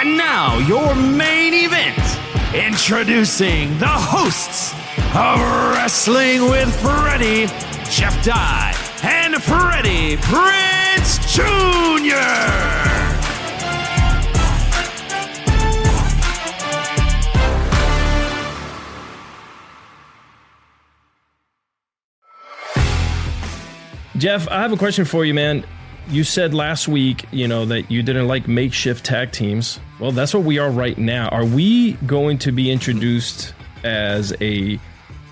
And now, your main event. Introducing the hosts of Wrestling with Freddie, Jeff Dye, and Freddie Prinze Jr. Jeff, I have a question for you, man. You said last week, that you didn't like makeshift tag teams. Well, that's what we are right now. Are we going to be introduced as a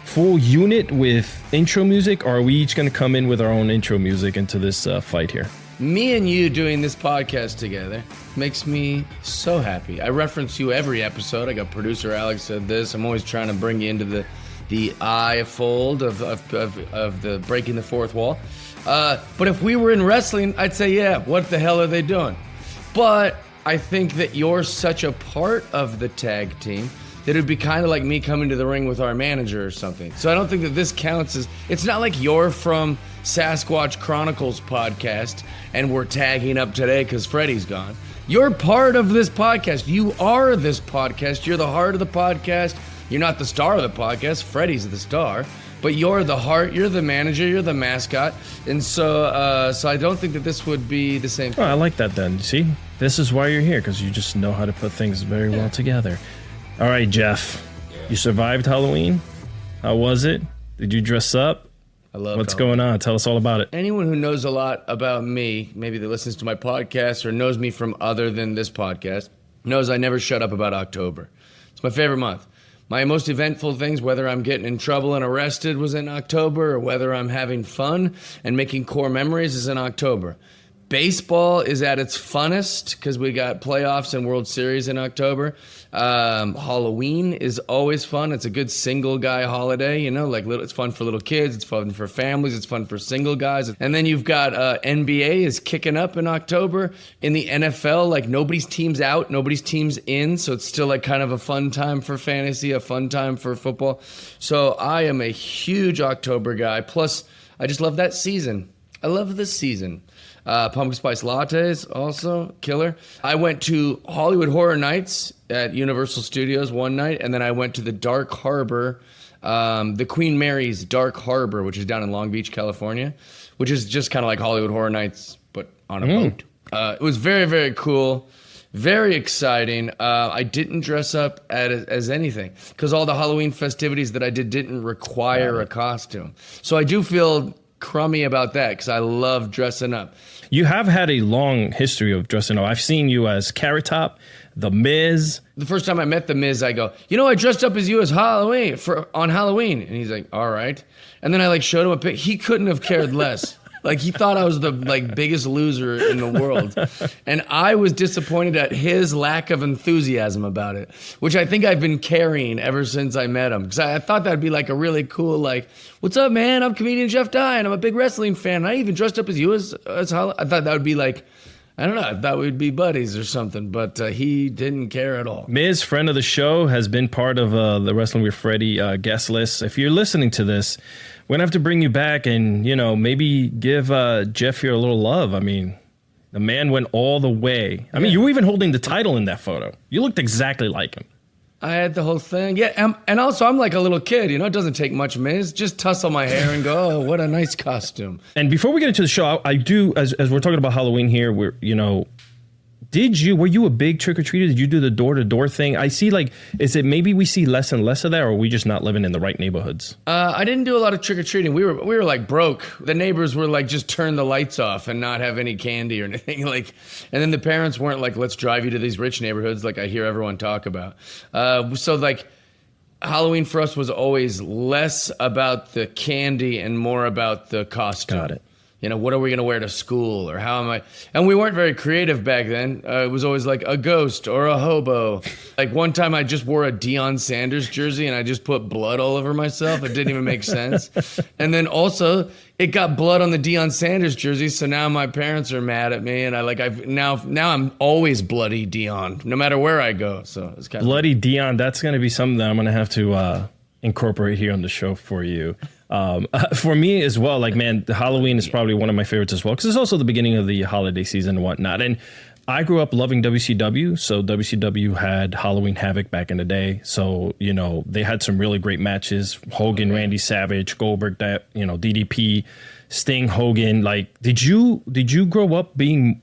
full unit with intro music, or are we each going to come in with our own intro music into this fight here? Me and you doing this podcast together makes me so happy. I reference you every episode. I got producer Alex said this. I'm always trying to bring you into the eye fold of the breaking the fourth wall. But if we were in wrestling, I'd say, yeah, what the hell are they doing? But I think that you're such a part of the tag team that it would be kind of like me coming to the ring with our manager or something. So I don't think that this counts as... It's not like you're from Sasquatch Chronicles podcast and we're tagging up today because Freddie's gone. You're part of this podcast. You are this podcast. You're the heart of the podcast. You're not the star of the podcast. Freddie's the star. But you're the heart, you're the manager, you're the mascot. And so I don't think that this would be the same thing. Oh, I like that then. See, this is why you're here, because you just know how to put things very well together. All right, Jeff, you survived Halloween. How was it? Did you dress up? I love What's going on? Tell us all about it. Anyone who knows a lot about me, maybe that listens to my podcast or knows me from other than this podcast, knows I never shut up about October. It's my favorite month. My most eventful things, whether I'm getting in trouble and arrested, was in October, or whether I'm having fun and making core memories is in October. Baseball is at its funnest because we got playoffs and World Series in October. Halloween is always fun. It's a good single guy holiday, it's fun for little kids, it's fun for families, it's fun for single guys. And then you've got NBA is kicking up in October. In the NFL, nobody's team's out, nobody's team's in, so it's still kind of a fun time for fantasy, a fun time for football. So I am a huge October guy. Plus, I just love that season. I love this season. Pumpkin spice lattes, also killer. I went to Hollywood Horror Nights at Universal Studios one night, and then I went to the Dark Harbor, the Queen Mary's Dark Harbor, which is down in Long Beach, California, which is just kind of like Hollywood Horror Nights, but on a boat. It was very, very cool, very exciting. I didn't dress up as anything because all the Halloween festivities that I did didn't require a costume. So I do feel crummy about that because I love dressing up. You have had a long history of dressing up. I've seen you as Carrot Top, The Miz. The first time I met The Miz, I go, I dressed up as you as Halloween on Halloween. And he's like, all right. And then I showed him a pic. He couldn't have cared less. He thought I was the biggest loser in the world. And I was disappointed at his lack of enthusiasm about it, which I think I've been carrying ever since I met him. Because I thought that'd be a really cool, what's up, man? I'm comedian Jeff Dye, and I'm a big wrestling fan. And I even dressed up as you as Halloween. I thought that would be I don't know, I thought we'd be buddies or something, but he didn't care at all. Miz, friend of the show, has been part of the Wrestling with Freddie guest list. If you're listening to this, we're going to have to bring you back and, maybe give Jeff here a little love. I mean, the man went all the way. I mean, you were even holding the title in that photo. You looked exactly like him. I had the whole thing. Yeah, and also I'm like a little kid, it doesn't take much, Miz. Just tussle my hair and go, oh, what a nice costume. And before we get into the show, I do, as we're talking about Halloween here, were you a big trick-or-treater? Did you do the door-to-door thing? I see, is it maybe we see less and less of that, or are we just not living in the right neighborhoods? I didn't do a lot of trick-or-treating. We were broke. The neighbors were just turn the lights off and not have any candy or anything. And then the parents weren't let's drive you to these rich neighborhoods I hear everyone talk about. Halloween for us was always less about the candy and more about the costume. Got it. What are we going to wear to school, or how am I? And we weren't very creative back then. It was always a ghost or a hobo. One time I just wore a Deion Sanders jersey and I just put blood all over myself. It didn't even make sense. And then also it got blood on the Deion Sanders jersey, so now my parents are mad at me, and now I'm always bloody Deion, no matter where I go. So it's kind bloody of Deion. That's going to be something that I'm going to have to incorporate here on the show for you. For me as well, Halloween is probably one of my favorites as well, because it's also the beginning of the holiday season and whatnot. And I grew up loving WCW. So WCW had Halloween Havoc back in the day. So, they had some really great matches. Hogan, Randy Savage, Goldberg, DDP, Sting, Hogan. Like, did you grow up being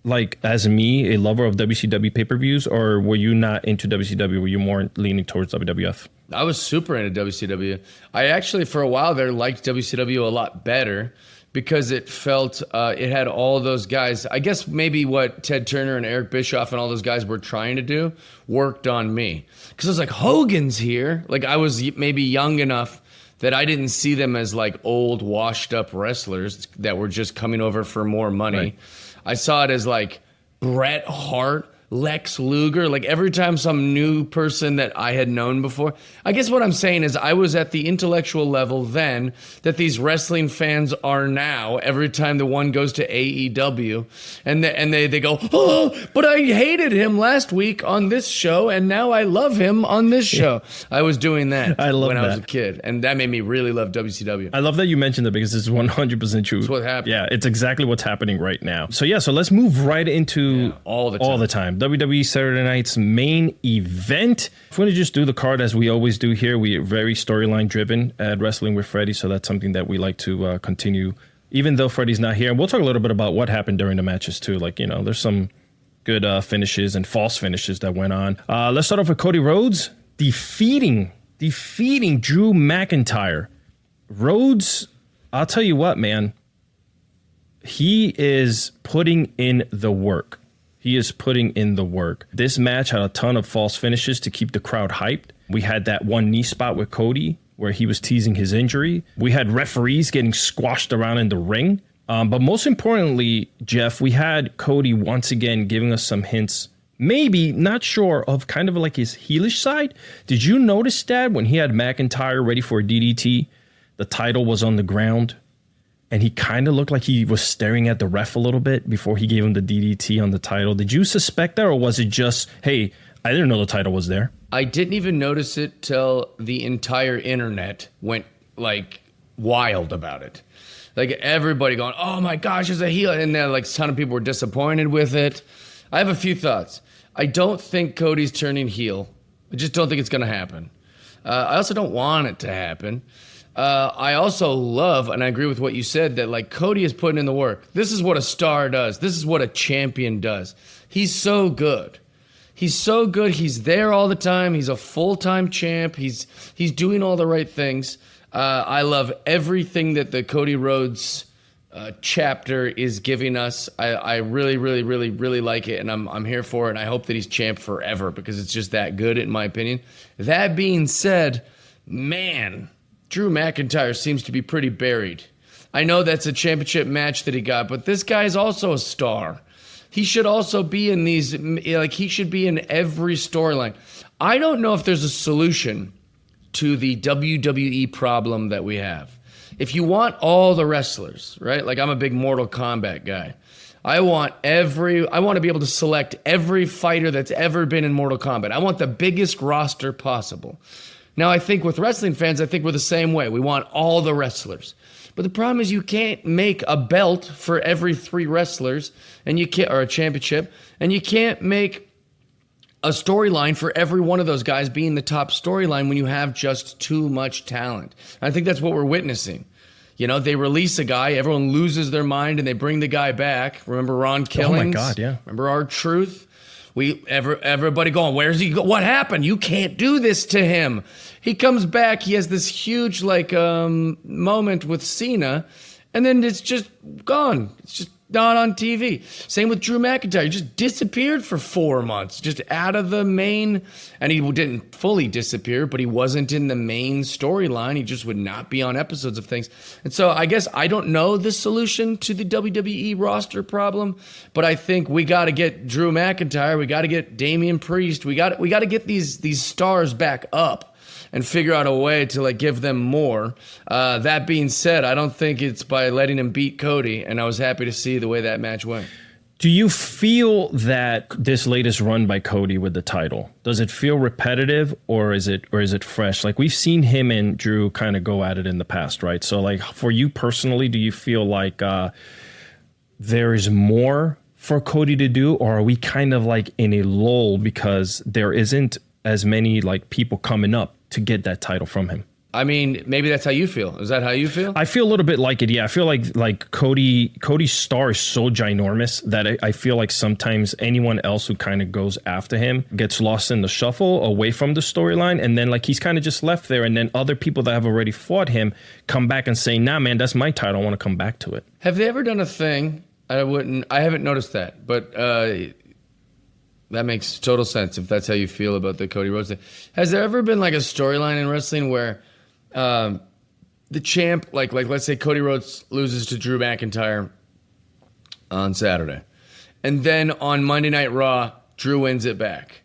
like, as me, a lover of WCW pay-per-views, or were you not into WCW? Were you more leaning towards WWF? I was super into WCW. I actually, for a while there, liked WCW a lot better because it felt it had all those guys. I guess maybe what Ted Turner and Eric Bischoff and all those guys were trying to do worked on me. Because I was like, Hogan's here. Like, I was maybe young enough that I didn't see them as like old, washed up wrestlers that were just coming over for more money. Right. I saw it as like Bret Hart, Lex Luger, like every time some new person that I had known before. I guess what I'm saying is I was at the intellectual level then that these wrestling fans are now every time the one goes to AEW and they go, oh, but I hated him last week on this show and now I love him on this show. I was doing that when I was a kid, and that made me really love WCW. I love that you mentioned that because it's 100% true. It's what happened. Yeah, it's exactly what's happening right now. So let's move right into all the time. WWE Saturday Night's main event. If we're going to just do the card as we always do here, we're very storyline driven at Wrestling with Freddie, so that's something that we like to continue, even though Freddie's not here. And we'll talk a little bit about what happened during the matches too. Like, there's some good finishes and false finishes that went on. Let's start off with Cody Rhodes defeating Drew McIntyre. Rhodes, I'll tell you what, man, he is putting in the work. He is putting in the work. This match had a ton of false finishes to keep the crowd hyped. We had that one knee spot with Cody where he was teasing his injury. We had referees getting squashed around in the ring. But most importantly, Jeff, we had Cody once again giving us some hints, maybe, not sure, of kind of like his heelish side. Did you notice that when he had McIntyre ready for a DDT, the title was on the ground? And he kind of looked like he was staring at the ref a little bit before he gave him the DDT on the title. Did you suspect that, or was it just, hey, I didn't know the title was there? I didn't even notice it till the entire internet went like wild about it. Like everybody going, oh my gosh, it's a heel. And then like a ton of people were disappointed with it. I have a few thoughts. I don't think Cody's turning heel. I just don't think it's going to happen. I also don't want it to happen. I also love, and I agree with what you said, that like Cody is putting in the work. This is what a star does. This is what a champion does. He's so good. He's so good. He's there all the time. He's a full-time champ. He's doing all the right things. I love everything that the Cody Rhodes chapter is giving us. I really, really, really, really like it, and I'm here for it, and I hope that he's champ forever because it's just that good, in my opinion. That being said, man, Drew McIntyre seems to be pretty buried. I know that's a championship match that he got, but this guy's also a star. He should also be in these, like he should be in every storyline. I don't know if there's a solution to the WWE problem that we have. If you want all the wrestlers, right? Like I'm a big Mortal Kombat guy. I want to be able to select every fighter that's ever been in Mortal Kombat. I want the biggest roster possible. Now, I think with wrestling fans, I think we're the same way. We want all the wrestlers. But the problem is you can't make a belt for every 3 wrestlers, and you can't, or a championship, and you can't make a storyline for every one of those guys being the top storyline when you have just too much talent. I think that's what we're witnessing. You know, they release a guy, everyone loses their mind, and they bring the guy back. Remember Ron Killings? Oh, my God, yeah. Remember R-Truth? Everybody going, where's he go? What happened? You can't do this to him. He comes back. He has this huge moment with Cena, and then it's just gone. It's just not on TV. Same with Drew McIntyre. He just disappeared for 4 months, just out of the main. And he didn't fully disappear, but he wasn't in the main storyline. He just would not be on episodes of things. And so I guess I don't know the solution to the WWE roster problem, but I think we got to get Drew McIntyre. We got to get Damian Priest. We got to get these stars back up and figure out a way to like give them more. That being said, I don't think it's by letting him beat Cody, and I was happy to see the way that match went. Do you feel that this latest run by Cody with the title, does it feel repetitive or is it fresh? Like we've seen him and Drew kind of go at it in the past, right? So like for you personally, do you feel like there is more for Cody to do, or are we kind of like in a lull because there isn't as many like people coming up to get that title from him? I mean, maybe that's how you feel. Is that how you feel? I feel a little bit like it. Yeah, I feel like Cody's star is so ginormous that I feel like sometimes anyone else who kind of goes after him gets lost in the shuffle away from the storyline, and then like he's kind of just left there, and then other people that have already fought him come back and say, "Nah, man, that's my title. I want to come back to it." Have they ever done a thing? I haven't noticed that, but that makes total sense if that's how you feel about the Cody Rhodes thing. Has there ever been like a storyline in wrestling where the champ, like let's say Cody Rhodes loses to Drew McIntyre on Saturday, and then on Monday Night Raw, Drew wins it back,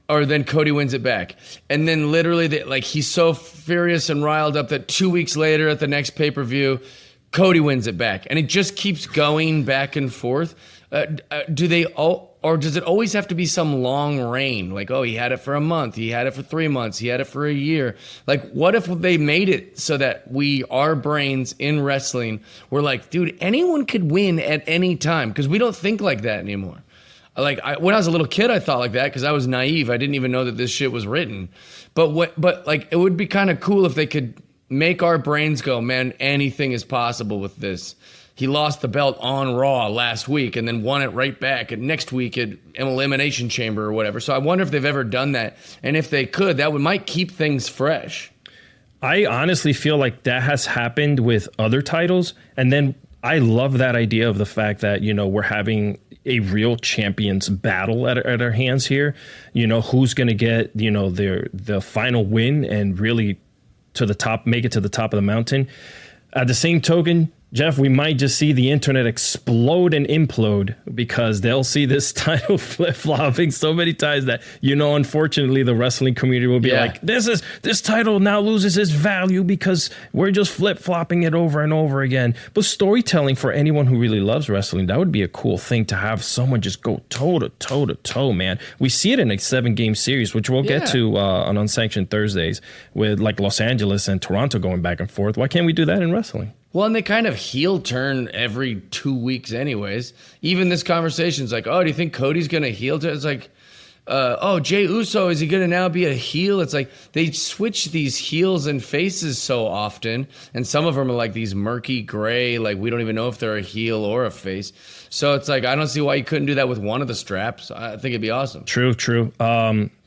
or then Cody wins it back, and then literally he's so furious and riled up that 2 weeks later at the next pay-per-view, Cody wins it back, and it just keeps going back and forth. Do they all? Or does it always have to be some long reign? Like, oh, he had it for a month, he had it for 3 months, he had it for a year. Like, what if they made it so that our brains in wrestling were like, dude, anyone could win at any time? Because we don't think like that anymore. Like, when I was a little kid, I thought like that because I was naive. I didn't even know that this shit was written. But like, it would be kind of cool if they could make our brains go, man, anything is possible with this. He lost the belt on Raw last week and then won it right back and next week at an Elimination Chamber or whatever. So I wonder if they've ever done that. And if they could, might keep things fresh. I honestly feel like that has happened with other titles. And then I love that idea of the fact that, we're having a real champions battle at our hands here. Who's going to get, the final win and really to the top, make it to the top of the mountain. At the same token, Jeff, we might just see the internet explode and implode because they'll see this title flip-flopping so many times that, unfortunately, the wrestling community will be like, this title now loses its value because we're just flip-flopping it over and over again. But storytelling for anyone who really loves wrestling, that would be a cool thing to have someone just go toe-to-toe, man. We see it in a 7-game series, which we'll get to on Unsanctioned Thursdays with like Los Angeles and Toronto going back and forth. Why can't we do that in wrestling? Well, and they kind of heel turn every 2 weeks anyways. Even this conversation's like, oh, do you think Cody's going to heel turn? It's like, Jey Uso, is he going to now be a heel? It's like they switch these heels and faces so often. And some of them are like these murky gray, like we don't even know if they're a heel or a face. So it's like, I don't see why you couldn't do that with one of the straps. I think it'd be awesome. True.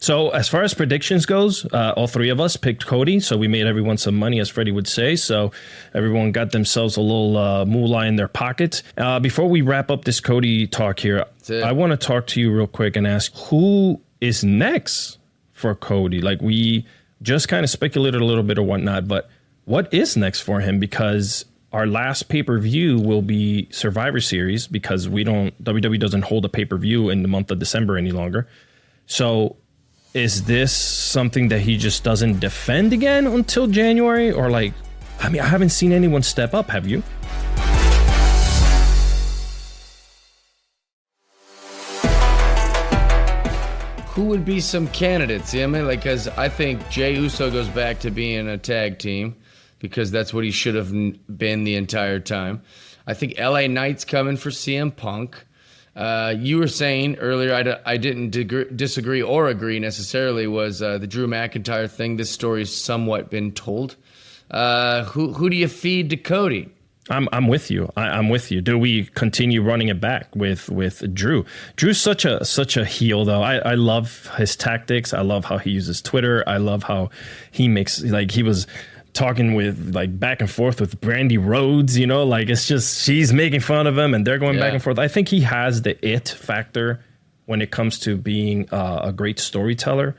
So as far as predictions goes, all three of us picked Cody. So we made everyone some money, as Freddie would say. So everyone got themselves a little moolah in their pockets. Before we wrap up this Cody talk here, I want to talk to you real quick and ask who is next for Cody? Like we just kind of speculated a little bit or whatnot, but what is next for him? Because our last pay-per-view will be Survivor Series because WWE doesn't hold a pay-per-view in the month of December any longer. So is this something that he just doesn't defend again until January? Or I haven't seen anyone step up. Have you? Who would be some candidates? Because I think Jey Uso goes back to being a tag team because that's what he should have been the entire time. I think LA Knight's coming for CM Punk. You were saying earlier, I didn't disagree or agree necessarily, was the Drew McIntyre thing. This story's somewhat been told. Who do you feed to Cody? I'm with you. I'm with you. Do we continue running it back with Drew? Drew's such a heel, though. I love his tactics. I love how he uses Twitter. I love how he makes, he was talking with back and forth with Brandy Rhodes, it's just she's making fun of him and they're going back and forth. I think he has the it factor when it comes to being a great storyteller,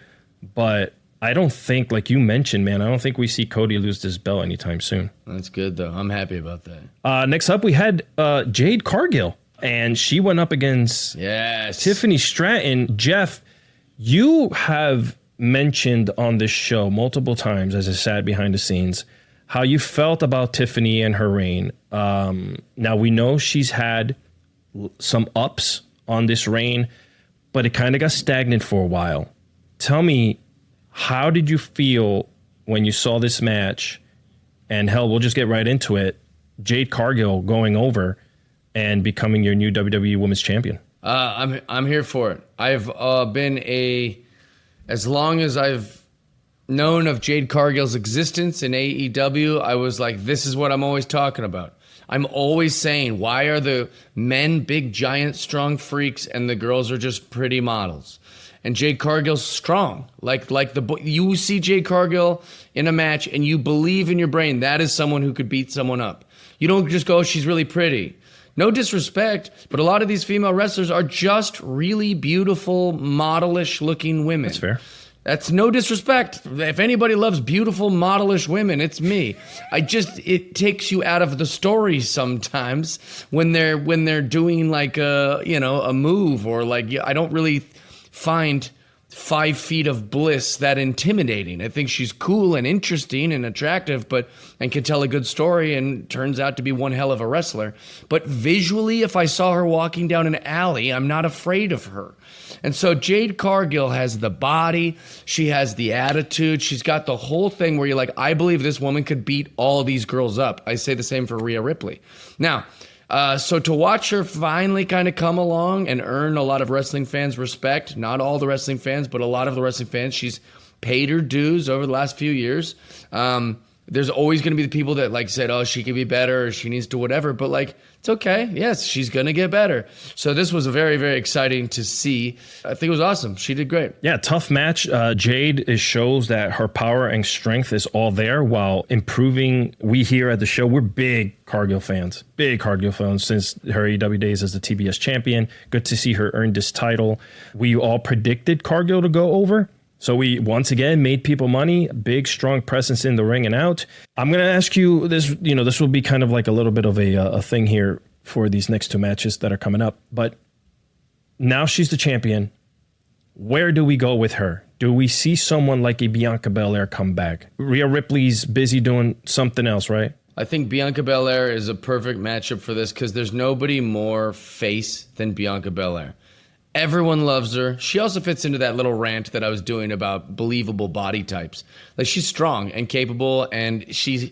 but I don't think, like you mentioned, man, I don't think we see Cody lose this belt anytime soon. That's good, though. I'm happy about that. Next up, we had Jade Cargill, and she went up against Tiffany Stratton. Jeff, you have mentioned on this show multiple times as I sat behind the scenes how you felt about Tiffany and her reign. Now, we know she's had some ups on this reign, but it kind of got stagnant for a while. Tell me, how did you feel when you saw this match? And hell, we'll just get right into it. Jade Cargill going over. and becoming your new WWE Women's Champion? I'm here for it. I've been as long as I've known of Jade Cargill's existence in AEW, I was like, this is what I'm always talking about. I'm always saying, why are the men big, giant, strong freaks and the girls are just pretty models? And Jade Cargill's strong. You see Jade Cargill in a match and you believe in your brain that is someone who could beat someone up. You don't just go, she's really pretty. No disrespect, but a lot of these female wrestlers are just really beautiful, modelish looking women. That's fair. That's no disrespect. If anybody loves beautiful, modelish women, it's me. It takes you out of the story sometimes when they're doing like a move or like, I don't really find 5 feet of bliss that intimidating. I think she's cool and interesting and attractive, and can tell a good story and turns out to be one hell of a wrestler. But visually, if I saw her walking down an alley, I'm not afraid of her. And so Jade Cargill has the body, she has the attitude, she's got the whole thing where you're like, I believe this woman could beat all these girls up. I say the same for Rhea Ripley. Now, so to watch her finally kind of come along and earn a lot of wrestling fans' respect, not all the wrestling fans, but a lot of the wrestling fans, she's paid her dues over the last few years. There's always going to be the people that like said, oh, she could be better or she needs to whatever. But like, it's okay. Yes, she's going to get better. So this was very, very exciting to see. I think it was awesome. She did great. Yeah, tough match. Jade shows that her power and strength is all there while improving. We here at the show, we're big Cargill fans since her AEW days as the TBS champion. Good to see her earn this title. We all predicted Cargill to go over. So we, once again, made people money, big, strong presence in the ring and out. I'm going to ask you this, this will be kind of like a little bit of a thing here for these next 2 matches that are coming up. But now she's the champion. Where do we go with her? Do we see someone like a Bianca Belair come back? Rhea Ripley's busy doing something else, right? I think Bianca Belair is a perfect matchup for this because there's nobody more face than Bianca Belair. Everyone loves her. She also fits into that little rant that I was doing about believable body types. Like, she's strong and capable, and she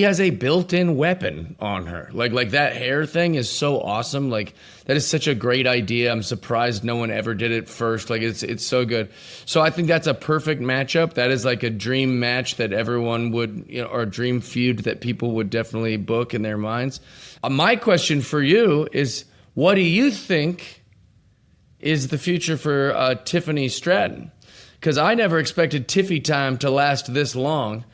has a built-in weapon on her. Like that hair thing is so awesome. Like, that is such a great idea. I'm surprised no one ever did it first. Like, it's so good. So I think that's a perfect matchup. That is like a dream match that everyone would, or a dream feud that people would definitely book in their minds. My question for you is, what do you think is the future for Tiffany Stratton? Because I never expected Tiffy time to last this long.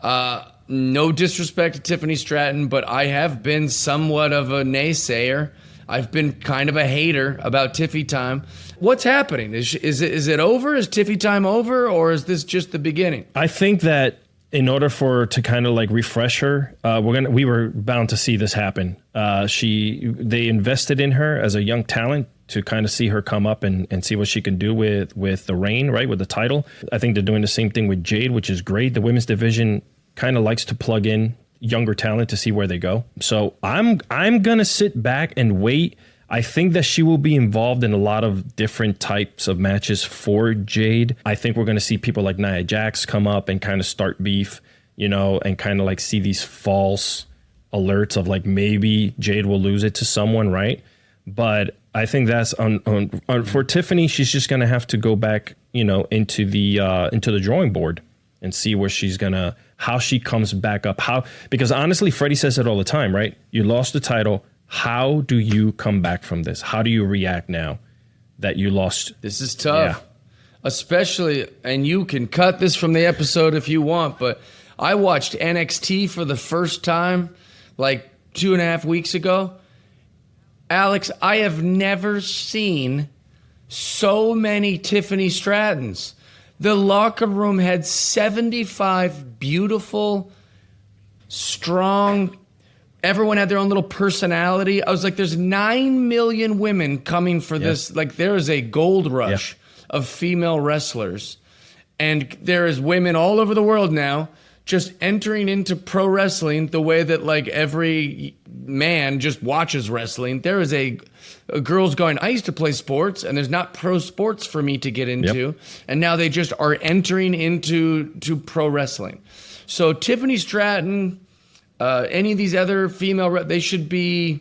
No disrespect to Tiffany Stratton, but I have been somewhat of a naysayer. I've been kind of a hater about Tiffy time. What's happening? Is it over? Is Tiffy time over, or is this just the beginning? I think that in order for her to kind of like refresh her, we were bound to see this happen. They invested in her as a young talent to kind of see her come up and see what she can do with the reign, right, with the title. I think they're doing the same thing with Jade, which is great. The women's division kind of likes to plug in younger talent to see where they go. So I'm going to sit back and wait. I think that she will be involved in a lot of different types of matches for Jade. I think we're going to see people like Nia Jax come up and kind of start beef, and kind of like see these false alerts of like maybe Jade will lose it to someone, right? But I think that's for Tiffany. She's just going to have to go back, into the drawing board and see where how she comes back up. Because honestly, Freddie says it all the time, right? You lost the title. How do you come back from this? How do you react now that you lost? This is tough, especially, and you can cut this from the episode if you want, but I watched NXT for the first time like 2.5 weeks ago. Alex, I have never seen so many Tiffany Strattons. The locker room had 75 beautiful, strong, everyone had their own little personality. I was like, there's 9 million women coming for this. Like, there is a gold rush of female wrestlers. And there is women all over the world now just entering into pro wrestling the way that like every man just watches wrestling. There is a girls going, I used to play sports and there's not pro sports for me to get into. And now they just are entering into pro wrestling. So Tiffany Stratton, any of these other female, they should be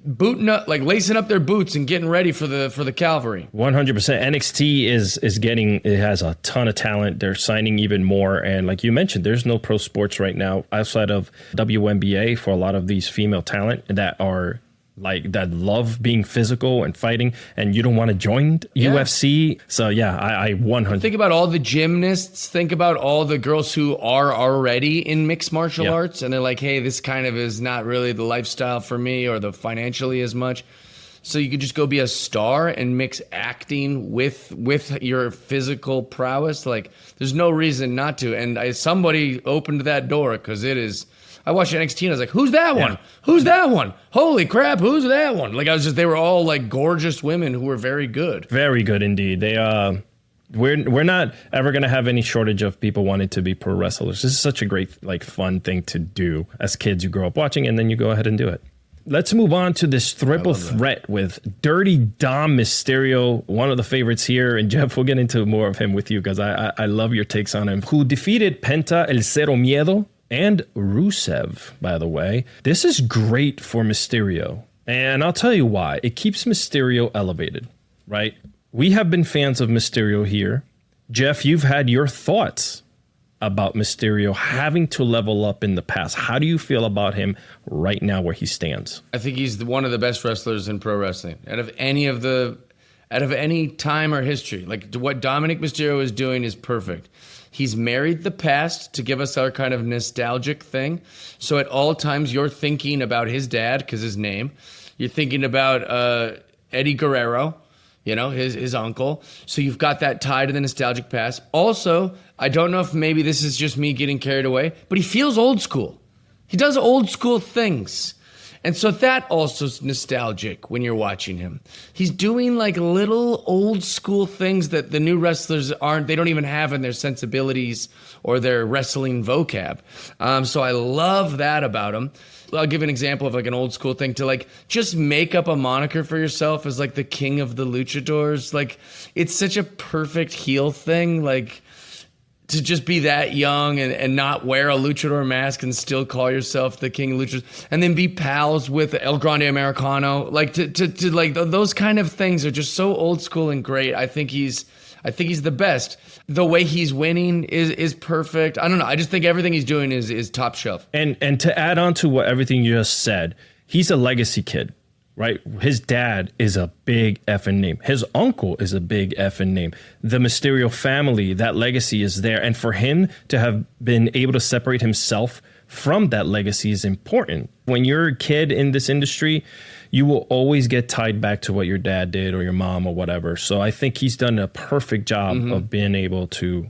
booting up, like lacing up their boots and getting ready for the cavalry. 100%. NXT is getting, it has a ton of talent. They're signing even more. And like you mentioned, there's no pro sports right now outside of WNBA for a lot of these female talent that are like that love being physical and fighting, and you don't want to join UFC. So yeah, I 100. Think about all the gymnasts. Think about all the girls who are already in mixed martial arts, and they're like, hey, this kind of is not really the lifestyle for me or the financially as much. So you could just go be a star and mix acting with your physical prowess. Like, there's no reason not to. And somebody opened that door, because it is. I watched NXT and I was like, who's that one? Who's that one? Holy crap, who's that one? Like, they were all like gorgeous women who were very good. Very good indeed. They we're not ever going to have any shortage of people wanting to be pro wrestlers. This is such a great, like, fun thing to do as kids. You grow up watching and then you go ahead and do it. Let's move on to this triple threat with Dirty Dom Mysterio, one of the favorites here. And Jeff, we'll get into more of him with you because I love your takes on him. Who defeated Penta El Cero Miedo and Rusev, by the way. This is great for Mysterio. And I'll tell you why. It keeps Mysterio elevated, right? We have been fans of Mysterio here. Jeff, you've had your thoughts about Mysterio having to level up in the past. How do you feel about him right now where he stands? I think he's one of the best wrestlers in pro wrestling. Out of any time or history. Like, what Dominic Mysterio is doing is perfect. He's married the past to give us our kind of nostalgic thing. So at all times, you're thinking about his dad, because his name. You're thinking about Eddie Guerrero, you know, his uncle. So you've got that tie to the nostalgic past. Also, I don't know if maybe this is just me getting carried away, but he feels old school. He does old school things. And so that also is nostalgic when you're watching him. He's doing like little old school things that the new wrestlers they don't even have in their sensibilities or their wrestling vocab. So I love that about him. I'll give an example of like an old school thing to like just make up a moniker for yourself as like the king of the luchadors. Like, it's such a perfect heel thing. Like, to just be that young and not wear a luchador mask and still call yourself the king of luchadors, and then be pals with El Grande Americano, like to like those kind of things are just so old school and great. I think he's the best. The way he's winning is perfect. I don't know. I just think everything he's doing is top shelf. And to add on to what everything you just said, he's a legacy kid. Right? His dad is a big effing name. His uncle is a big effing name. The Mysterio family, that legacy is there. And for him to have been able to separate himself from that legacy is important. When you're a kid in this industry, you will always get tied back to what your dad did or your mom or whatever. So I think he's done a perfect job of being able to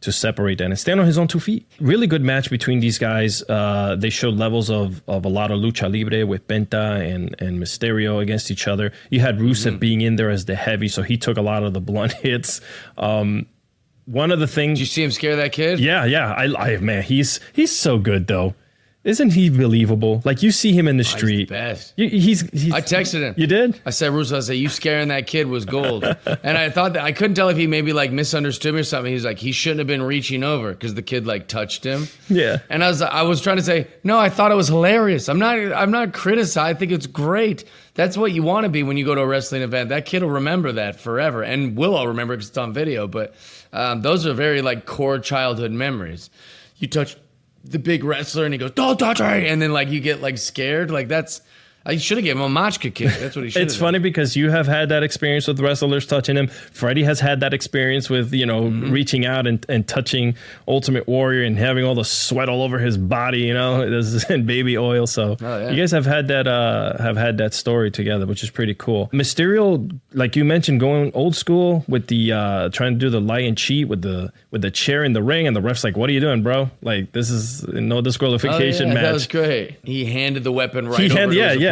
separate that and stand on his own 2 feet. Really good match between these guys. They showed levels of a lot of lucha libre with Penta and Mysterio against each other. You had Rusev being in there as the heavy, so he took a lot of the blunt hits. One of the things... Did you see him scare that kid? Yeah. Man, he's so good, though. Isn't he believable? Like, you see him in the street. He's the best. He's I texted him. You did? I said, Russo, I said, you scaring that kid was gold. And I thought that I couldn't tell if he maybe like misunderstood me or something. He's like, he shouldn't have been reaching over because the kid like touched him. Yeah. And I was trying to say, no, I thought it was hilarious. I'm not criticizing. I think it's great. That's what you want to be when you go to a wrestling event. That kid will remember that forever, and will all remember because it's on video. But those are very like core childhood memories. You touch the big wrestler and he goes, don't touch me, and then like you get like scared. Like, that's, I should have given him a Machka kick. That's what he should have It's funny because you have had that experience with wrestlers touching him. Freddie has had that experience with, reaching out and touching Ultimate Warrior and having all the sweat all over his body, and baby oil. So you guys have had that story together, which is pretty cool. Mysterio, like you mentioned, going old school with the trying to do the lie and cheat with the chair in the ring, and the ref's like, "What are you doing, bro? Like, this is no disqualification match." That was great. He handed the weapon right over to his opponent. Yeah.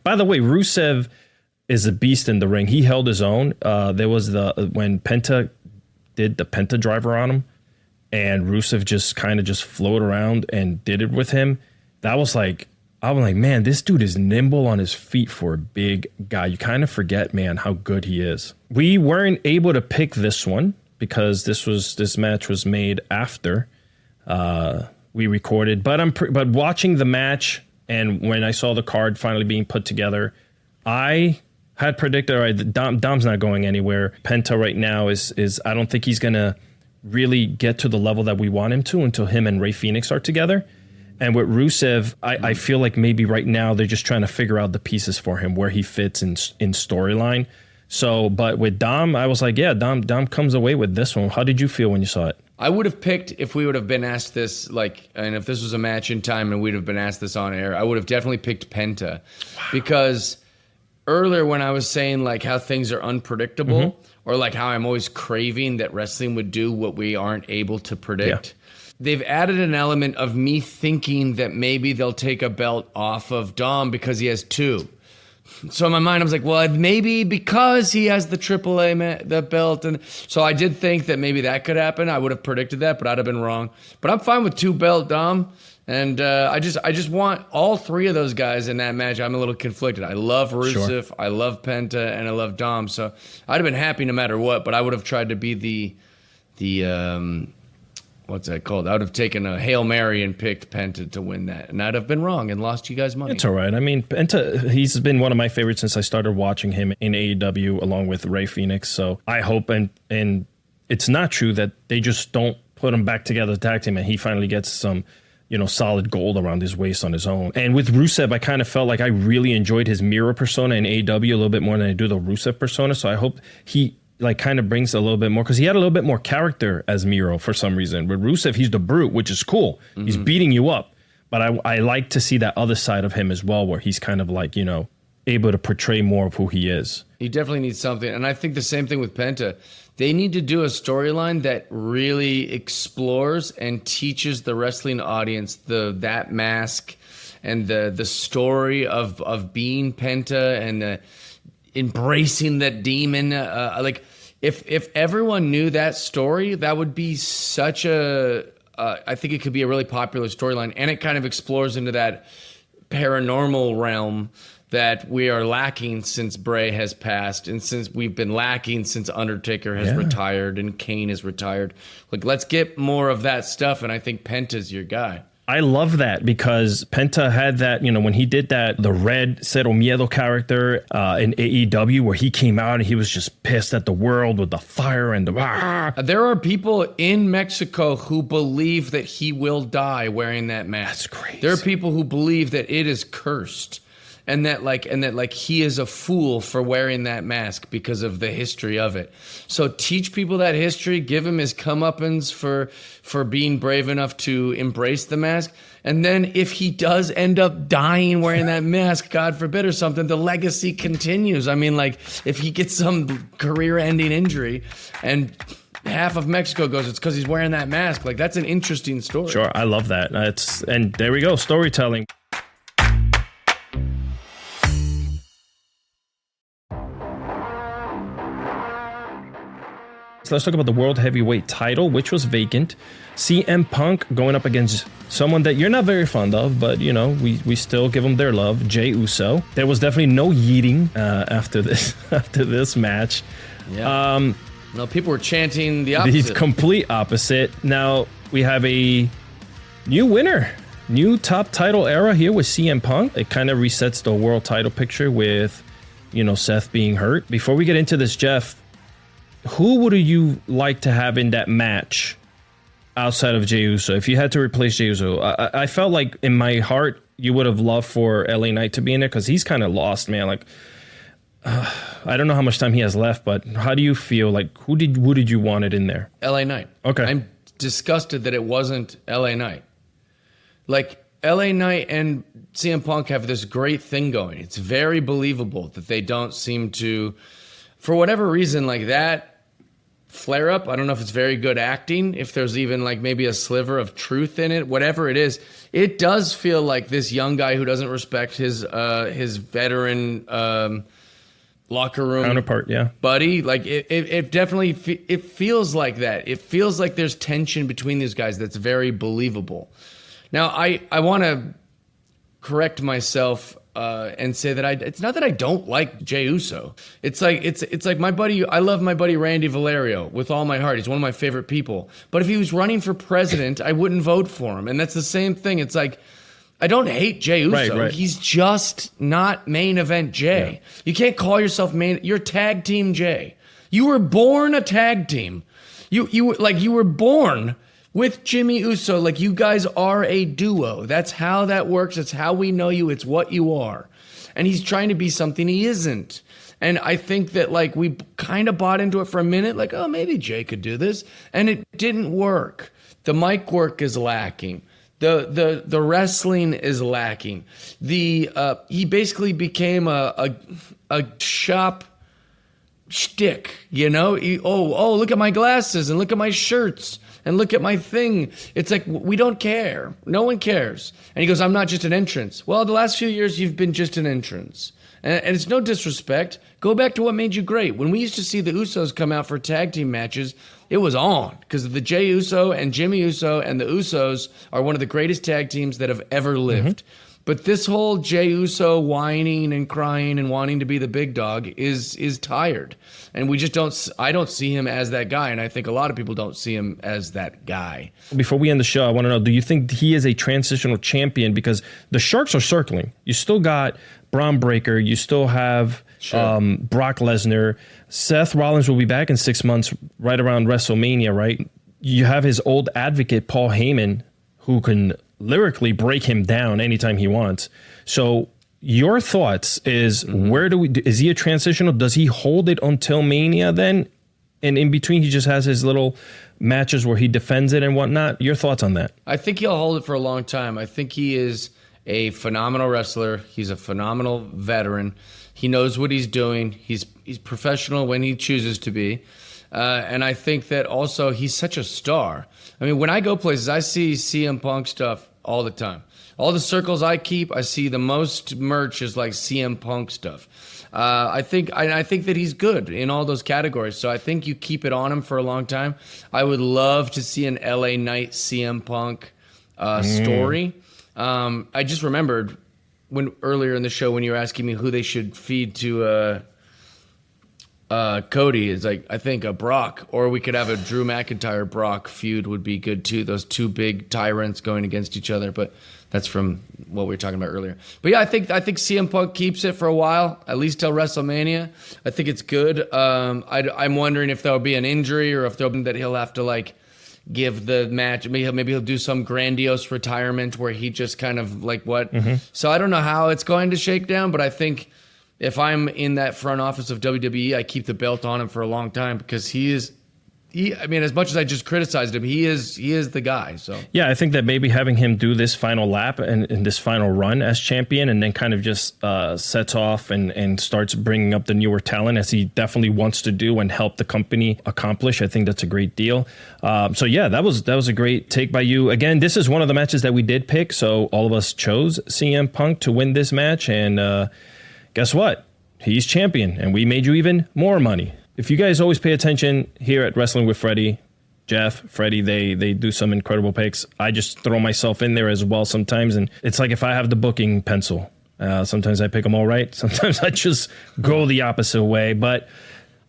By the way, Rusev is a beast in the ring. He held his own. There was when Penta did the Penta driver on him, and Rusev just kind of floated around and did it with him. That was like, I was like, man, this dude is nimble on his feet for a big guy. You kind of forget, man, how good he is. We weren't able to pick this one because this match was made after we recorded. But watching the match, And when I saw the card finally being put together, I had predicted, all right, Dom's not going anywhere. Penta right now is I don't think he's going to really get to the level that we want him to until him and Rey Fenix are together. And with Rusev, I feel like maybe right now they're just trying to figure out the pieces for him, where he fits in storyline. So, but with Dom, I was like, yeah, Dom comes away with this one. How did you feel when you saw it? I would have picked, if we would have been asked this, and if this was a match in time and we'd have been asked this on air, I would have definitely picked Penta. Wow. Because earlier when I was saying like how things are unpredictable, or like how I'm always craving that wrestling would do what we aren't able to predict, they've added an element of me thinking that maybe they'll take a belt off of Dom because he has two. So in my mind, I was like, well, maybe because he has the AAA the belt. And so I did think that maybe that could happen. I would have predicted that, but I'd have been wrong. But I'm fine with 2-belt Dom. And I just want all three of those guys in that match. I'm a little conflicted. I love Rusev, I love Penta, and I love Dom. So I'd have been happy no matter what, but I would have tried to be the what's that called? I would have taken a Hail Mary and picked Penta to win that. And I'd have been wrong and lost you guys money. It's all right. I mean, Penta, he's been one of my favorites since I started watching him in AEW along with Rey Fenix. So I hope, and it's not true that they just don't put him back together as a tag team and he finally gets some, solid gold around his waist on his own. And with Rusev, I kind of felt like I really enjoyed his mirror persona in AEW a little bit more than I do the Rusev persona. So I hope he kind of brings a little bit more, because he had a little bit more character as Miro for some reason. With Rusev, he's the brute, which is cool. Mm-hmm. He's beating you up. But I like to see that other side of him as well, where he's kind of like, able to portray more of who he is. He definitely needs something. And I think the same thing with Penta. They need to do a storyline that really explores and teaches the wrestling audience that mask and the story of being Penta and embracing that demon. If everyone knew that story, that would be such I think it could be a really popular storyline, and it kind of explores into that paranormal realm that we are lacking since Bray has passed, and since we've been lacking since Undertaker has retired and Kane is retired. Let's get more of that stuff, and I think Penta's your guy. I love that, because Penta had that, when he did the Red Cero Miedo character in AEW, where he came out and he was just pissed at the world with the fire and the... There are people in Mexico who believe that he will die wearing that mask. That's crazy. There are people who believe that it is cursed. And that he is a fool for wearing that mask because of the history of it. So teach people that history, give him his comeuppance for being brave enough to embrace the mask. And then if he does end up dying wearing that mask, God forbid or something, the legacy continues. I mean, if he gets some career-ending injury and half of Mexico goes, it's because he's wearing that mask. That's an interesting story. Sure, I love that. And there we go, storytelling. So let's talk about the World Heavyweight title, which was vacant. CM Punk going up against someone that you're not very fond of, but, we still give them their love, Jey Uso. There was definitely no yeeting after this match. Yeah. No, people were chanting the opposite. The complete opposite. Now, we have a new winner. New top title era here with CM Punk. It kind of resets the world title picture with, Seth being hurt. Before we get into this, Jeff, who would you like to have in that match outside of Jey Uso? If you had to replace Jey Uso, I felt like in my heart you would have loved for LA Knight to be in there, because he's kind of lost, man. I don't know how much time he has left, but how do you feel? Who did you want it in there? LA Knight. Okay. I'm disgusted that it wasn't LA Knight. LA Knight and CM Punk have this great thing going. It's very believable that they don't seem to, for whatever reason, that flare up. I don't know if it's very good acting, if there's even maybe a sliver of truth in it, whatever it is. It does feel like this young guy who doesn't respect his veteran locker room counterpart, buddy. It definitely it feels like that. It feels like there's tension between these guys that's very believable. Now I want to correct myself and say that it's not that I don't like Jey Uso. It's like my buddy. I love my buddy Randy Valerio with all my heart. He's one of my favorite people. But if he was running for president, I wouldn't vote for him. And that's the same thing. It's like I don't hate Jey Uso. Right. He's just not main event Jey. Yeah. You can't call yourself you're tag team Jey. You were born a tag team. You were born with Jimmy Uso. Like, you guys are a duo. That's how that works. It's how we know you. It's what you are. And he's trying to be something he isn't. And I think that, like, we kind of bought into it for a minute, like, oh, maybe Jey could do this. And it didn't work. The mic work is lacking. The wrestling is lacking. He basically became a shop shtick, you know? Look at my glasses and look at my shirts and look at my thing. It's like, we don't care. No one cares. And he goes, I'm not just an entrance. Well, the last few years, you've been just an entrance. And it's no disrespect. Go back to what made you great. When we used to see the Usos come out for tag team matches, it was on, because the Jey Uso and Jimmy Uso and the Usos are one of the greatest tag teams that have ever lived. Mm-hmm. But this whole Jey Uso whining and crying and wanting to be the big dog is tired. And we just I don't see him as that guy. And I think a lot of people don't see him as that guy. Before we end the show, I want to know, do you think he is a transitional champion? Because the Sharks are circling. You still got Braun Breaker. You still have Brock Lesnar. Seth Rollins will be back in 6 months, right around WrestleMania, right? You have his old advocate, Paul Heyman, who can lyrically break him down anytime he wants. So your thoughts is, is he a transitional? Does he hold it until Mania then? And in between, he just has his little matches where he defends it and whatnot. Your thoughts on that? I think he'll hold it for a long time. I think he is a phenomenal wrestler. He's a phenomenal veteran. He knows what he's doing. He's professional when he chooses to be. And I think that also he's such a star. I mean, when I go places, I see CM Punk stuff all the time. All the circles I keep, I see the most merch is like CM Punk stuff. I think that he's good in all those categories. So I think you keep it on him for a long time. I would love to see an LA Knight CM Punk story. I just remembered earlier in the show when you were asking me who they should feed to Cody, is like, I think a Brock, or we could have a Drew McIntyre Brock feud would be good too. Those two big tyrants going against each other, but that's from what we were talking about earlier. But yeah, I think CM Punk keeps it for a while, at least till WrestleMania. I think it's good. I'm wondering if there'll be an injury or if that he'll have to like give the match. Maybe he'll do some grandiose retirement where he just kind of like what. Mm-hmm. So I don't know how it's going to shake down, but I think if I'm in that front office of WWE, I keep the belt on him for a long time, because I mean, as much as I just criticized him, he is the guy. So yeah, I think that maybe having him do this final lap and this final run as champion, and then kind of just sets off and starts bringing up the newer talent, as he definitely wants to do and help the company accomplish. I think that's a great deal. So yeah, that was a great take by you. Again, this is one of the matches that we did pick, so all of us chose CM Punk to win this match, and guess what? He's champion, and we made you even more money. If you guys always pay attention here at Wrestling with Freddie, Jeff, Freddie, they do some incredible picks. I just throw myself in there as well sometimes, and it's like if I have the booking pencil. Sometimes I pick them all right. Sometimes I just go the opposite way, but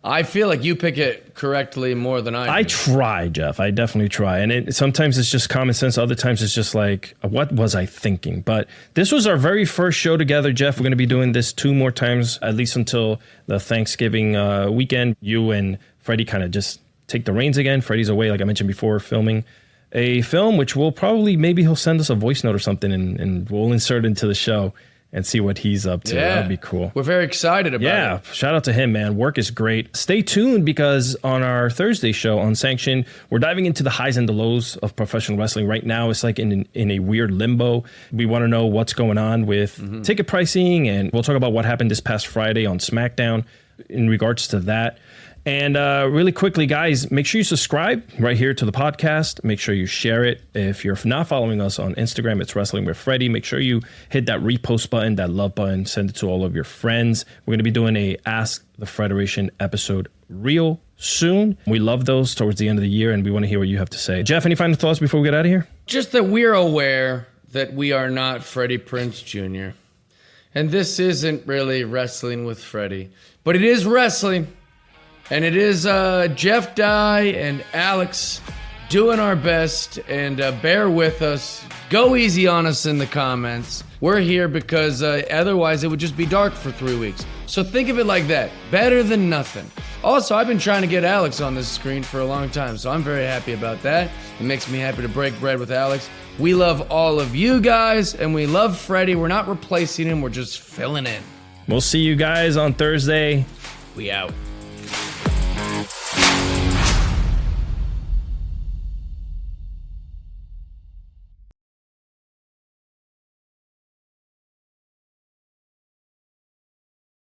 I feel like you pick it correctly more than I do. I try, Jeff. I definitely try. And sometimes it's just common sense. Other times it's just like, what was I thinking? But this was our very first show together, Jeff. We're going to be doing this 2 more times, at least until the Thanksgiving weekend. You and Freddie kind of just take the reins again. Freddie's away, like I mentioned before, filming a film, which maybe he'll send us a voice note or something, and we'll insert into the show and see what he's up to. Yeah. That'd be cool. We're very excited about it. Yeah, shout out to him, man. Work is great. Stay tuned, because on our Thursday show on Sanction, we're diving into the highs and the lows of professional wrestling. Right now, it's like in a weird limbo. We want to know what's going on with ticket pricing, and we'll talk about what happened this past Friday on SmackDown in regards to that. And really quickly, guys, make sure you subscribe right here to the podcast. Make sure you share it. If you're not following us on Instagram, it's Wrestling with Freddie. Make sure you hit that repost button, that love button, send it to all of your friends. We're going to be doing a Ask the Federation episode real soon. We love those towards the end of the year, and we want to hear what you have to say. Jeff, any final thoughts before we get out of here? Just that we're aware that we are not Freddie Prinze Jr., and this isn't really Wrestling with Freddie, but it is wrestling. And it is Jeff Dye and Alex doing our best, and bear with us. Go easy on us in the comments. We're here because otherwise it would just be dark for 3 weeks. So think of it like that. Better than nothing. Also, I've been trying to get Alex on this screen for a long time, so I'm very happy about that. It makes me happy to break bread with Alex. We love all of you guys, and we love Freddie. We're not replacing him, we're just filling in. We'll see you guys on Thursday. We out.